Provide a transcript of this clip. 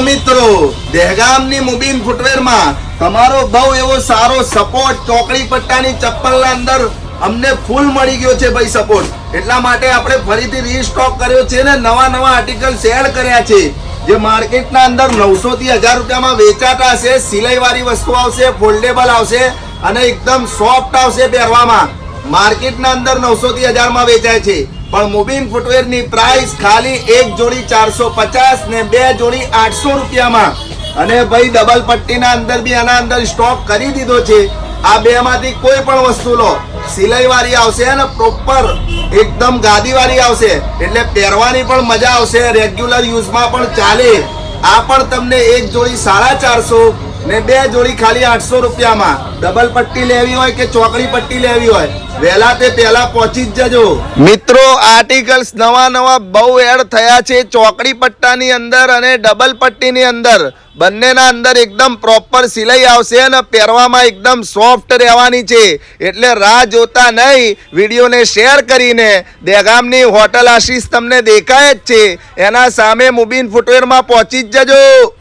મિત્રો, દહેગામની મુબીન ફૂટવેરમાં તમારો બહુ એવો સારો સપોર્ટ ચોકડી પટ્ટાની ચપ્પલના અંદર અમને ફૂલ મળી ગયો છે ભાઈ સપોર્ટ. એટલા માટે આપણે ફરીથી રીસ્ટોક કર્યો છે ને નવા આર્ટિકલ શેર કર્યા છે જે માર્કેટના અંદર 900 થી 1000 રૂપિયામાં વેચાતા હશે. સિલાઈ વાળી વસ્તુ આવશે, ફોલ્ડેબલ આવશે અને એકદમ સોફ્ટ આવશે પહેરવામાં. માર્કેટના અંદર 900 થી 1000 માં વેચાય છે, પણ મુબીન ફૂટવેરની પ્રાઇસ ખાલી એક જોડી 450 ને બે જોડી 800 રૂપિયામાં. અને ભાઈ ડબલ પટ્ટીના અંદર બી આના અંદર સ્ટોક કરી દીધો છે. આ બે માંથી કોઈ પણ વસ્તુ લો, સિલાઈ વાળી આવશે અને પ્રોપર એકદમ ગાદી વાળી આવશે, એટલે પહેરવાની પણ મજા આવશે, રેગ્યુલર યુઝમાં પણ ચાલે. આ પણ તમને એક જોડી 450 ને બે જોડી ખાલી 800 રૂપિયામાં. ડબલ પટ્ટી લેવી હોય કે ચોકડી પટ્ટી લેવી હોય, વહેલા તે પહેલા પહોંચી જ જજો મિત્રો. આર્ટિકલ્સ નવા બહુ એડ થયા છે ચોકડી પટ્ટાની અંદર અને ડબલ પટ્ટીની અંદર. બંનેના અંદર એકદમ પ્રોપર સિલાઈ આવશે અને પહેરવામાં એકદમ સોફ્ટ રહેવાની છે. એટલે રાહ જોતા નહીં, વિડીયોને શેર કરીને દહેગામની હોટલ આશીષ તમને દેખાય જ છે, એના સામે મુબીન ફૂટવેરમાં પહોંચી જ જજો.